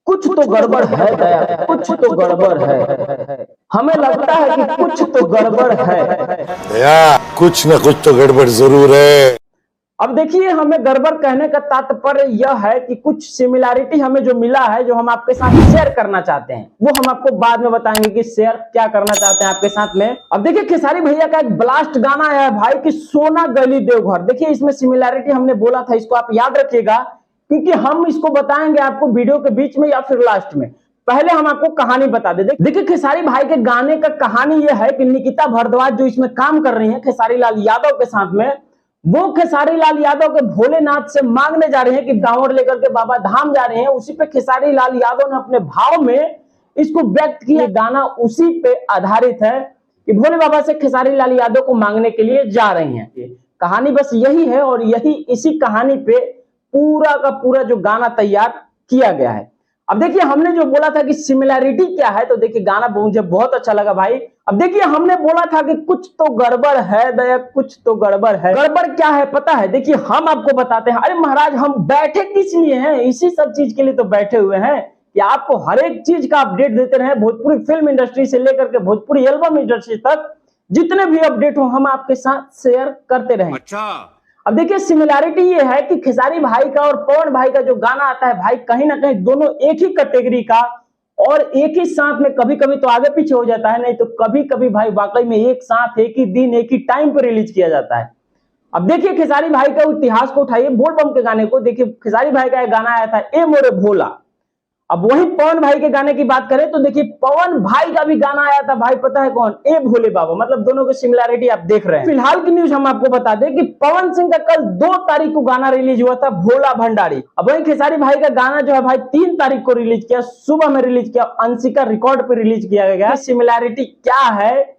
कुछ तो गड़बड़ है दया, कुछ तो गड़बड़ है। हमें लगता है कि कुछ तो गड़बड़ है दया, कुछ न कुछ तो गड़बड़ जरूर है। अब देखिए, हमें गड़बड़ कहने का तात्पर्य यह है कि कुछ सिमिलैरिटी हमें जो मिला है, जो हम आपके साथ शेयर करना चाहते हैं, वो हम आपको बाद में बताएंगे कि शेयर क्या करना चाहते हैं आपके साथ में। अब देखिए, खेसारी भैया का एक ब्लास्ट गाना आया है भाई कि सोना गली देवघर। देखिए, इसमें सिमिलैरिटी हमने बोला था, इसको आप याद रखिएगा, क्योंकि हम इसको बताएंगे आपको वीडियो के बीच में या फिर लास्ट में। पहले हम आपको कहानी बता दें। देखिए, खेसारी भाई के गाने का कहानी यह है कि निकिता भारद्वाज जो इसमें काम कर रही है खेसारी लाल यादव के साथ में, वो खेसारी लाल यादव के भोलेनाथ से मांगने जा रहे हैं कि कांवड़ लेकर के बाबा धाम जा रहे हैं। उसी पे खेसारी लाल यादव ने अपने भाव में इसको व्यक्त किया। गाना उसी पे आधारित है कि भोले बाबा से खेसारी लाल यादव को मांगने के लिए जा रही हैं। कहानी बस यही है और यही इसी कहानी पे पूरा का पूरा जो गाना तैयार किया गया है। अब देखिए, हमने जो बोला था कि सिमिलैरिटी क्या है, तो देखिए गाना मुझे बहुत अच्छा लगा भाई। अब देखिए, हमने बोला था कि कुछ तो गड़बड़ है दया, कुछ तो गड़बड़ है। गड़बड़ क्या है पता है? देखिए, हम आपको बताते हैं। अरे महाराज, हम बैठे किस लिए हैं? इसी सब चीज के लिए तो बैठे हुए हैं कि आपको हर एक चीज का अपडेट देते रहे। भोजपुरी फिल्म इंडस्ट्री से लेकर के भोजपुरी एल्बम इंडस्ट्री तक जितने भी अपडेट हो, हम आपके साथ शेयर करते रहे। अच्छा, अब देखिए, सिमिलैरिटी ये है कि खेसारी भाई का और पवन भाई का जो गाना आता है भाई, कहीं ना कहीं दोनों एक ही कैटेगरी का और एक ही साथ में, कभी कभी तो आगे पीछे हो जाता है, नहीं तो कभी कभी भाई वाकई में एक साथ, एक ही दिन, एक ही टाइम पर रिलीज किया जाता है। अब देखिए, खेसारी भाई का इतिहास को उठाइए, बोल बम के गाने को देखिए। खेसारी भाई का एक गाना आया था, ए मोरे भोला। अब वही पवन भाई के गाने की बात करें तो देखिए, पवन भाई का भी गाना आया था भाई, पता है कौन? ए भोले बाबा। मतलब दोनों की सिमिलैरिटी आप देख रहे हैं। फिलहाल की न्यूज हम आपको बता दें कि पवन सिंह का कल 2 तारीख को गाना रिलीज हुआ था, भोला भंडारी। अब वही खेसारी भाई का गाना जो है भाई 3 तारीख को रिलीज किया, सुबह में रिलीज किया, अंशिका रिकॉर्ड पे रिलीज किया गया। सिमिलैरिटी क्या है?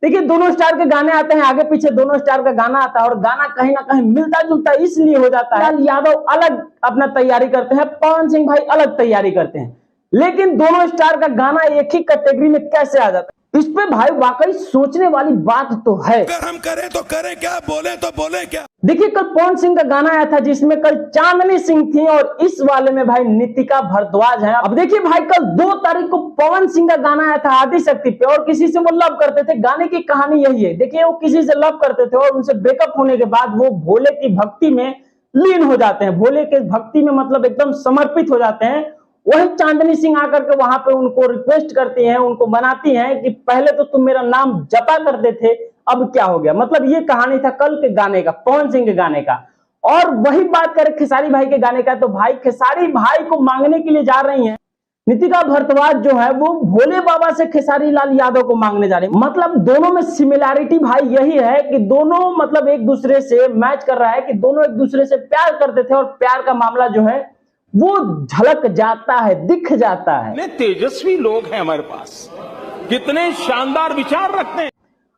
देखिए, दोनों स्टार के गाने आते हैं, आगे पीछे दोनों स्टार का गाना आता है और गाना कहीं ना कहीं मिलता जुलता इसलिए हो जाता है। यादव अलग अपना तैयारी करते हैं, पवन सिंह भाई अलग तैयारी करते हैं, लेकिन दोनों स्टार का गाना एक ही कैटेगरी में कैसे आ जाता है? इस पे भाई वाकई सोचने वाली बात तो है। अगर हम करें तो करें क्या, बोले तो बोले क्या। देखिए, कल पवन सिंह का गाना आया था जिसमें कल चांदनी सिंह थी और इस वाले में भाई नितिका भारद्वाज है। अब देखिए भाई, कल 2 तारीख को पवन सिंह का गाना आया था आदिशक्ति पे और किसी से वो लव करते थे। गाने की कहानी यही है। देखिए, वो किसी से लव करते थे और उनसे ब्रेकअप होने के बाद वो भोले की भक्ति में लीन हो जाते हैं। भोले के भक्ति में मतलब एकदम समर्पित हो जाते हैं। वही चांदनी सिंह आकर के वहां पे उनको रिक्वेस्ट करती हैं, उनको मनाती हैं कि पहले तो तुम मेरा नाम जपा करते थे, अब क्या हो गया। मतलब ये कहानी था कल के गाने का, पवन सिंह के गाने का। और वही बात करें खेसारी भाई के गाने का, तो भाई खेसारी भाई को मांगने के लिए जा रही हैं नितिका भारद्वाज जो है, वो भोले बाबा से खेसारी लाल यादव को मांगने जा रहे हैं। मतलब दोनों में सिमिलैरिटी भाई यही है कि दोनों मतलब एक दूसरे से मैच कर रहा है कि दोनों एक दूसरे से प्यार करते थे और प्यार का मामला जो है वो झलक जाता है, दिख जाता है। कितने तेजस्वी लोग हैं हमारे पास, कितने शानदार विचार रखते हैं।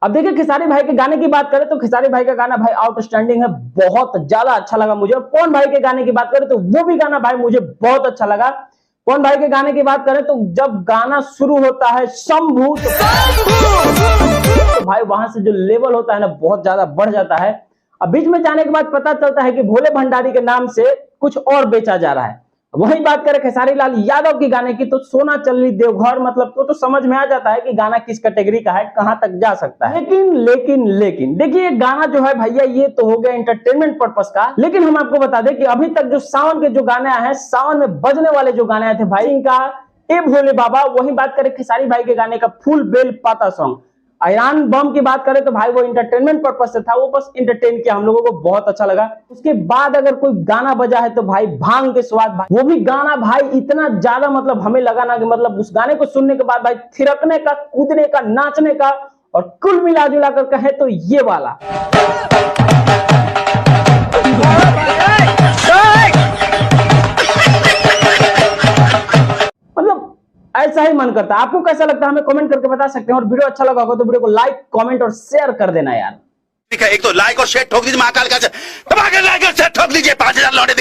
अब देखिए, खेसारी भाई के गाने की बात करें तो खेसारी भाई का गाना भाई आउटस्टैंडिंग है, बहुत ज्यादा अच्छा लगा मुझे। पवन भाई के गाने की बात करें तो वो भी गाना भाई मुझे बहुत अच्छा लगा। पवन भाई के गाने की बात करें तो जब गाना शुरू होता है शंभू, तो भाई वहां से जो लेवल होता है ना, बहुत ज्यादा बढ़ जाता है। अब बीच में जाने के बाद पता चलता है कि भोले भंडारी के नाम से कुछ और बेचा जा रहा है। वही बात करें खेसारी लाल यादव की गाने की, तो सोना चलनी देवघर, मतलब तो समझ में आ जाता है कि गाना किस कैटेगरी का है, कहां तक जा सकता है। लेकिन देखिए, गाना जो है भैया ये तो हो गया एंटरटेनमेंट पर्पस का, लेकिन हम आपको बता दें कि अभी तक जो सावन के जो गाने आए हैं, सावन में बजने वाले जो गाने आए थे भाई इनका, ए भोले बाबा। वही बात करें खेसारी भाई के गाने का फुल बेल पाता सॉन्ग। आयरन बम की बात करें तो भाई वो इंटरटेनमेंट पर्पस से था, वो बस इंटरटेन किया, हम लोगों को बहुत अच्छा लगा। उसके बाद अगर कोई गाना बजा है तो भाई भांग के स्वाद, भाई वो भी गाना भाई इतना ज्यादा मतलब हमें लगा ना कि मतलब उस गाने को सुनने के बाद भाई थिरकने का, कूदने का, नाचने का, और कुल मिला जुला कर कहे तो ये वाला ऐसा ही मन करता है। आपको कैसा लगता है हमें कमेंट करके बता सकते हैं, और वीडियो अच्छा लगा होगा तो वीडियो को लाइक, कमेंट और शेयर कर देना यार। ठीक है, एक तो लाइक और शेयर ठोक दीजिए, महाकाल का लाइक और शेयर ठोक दीजिए, 5000 लौटे।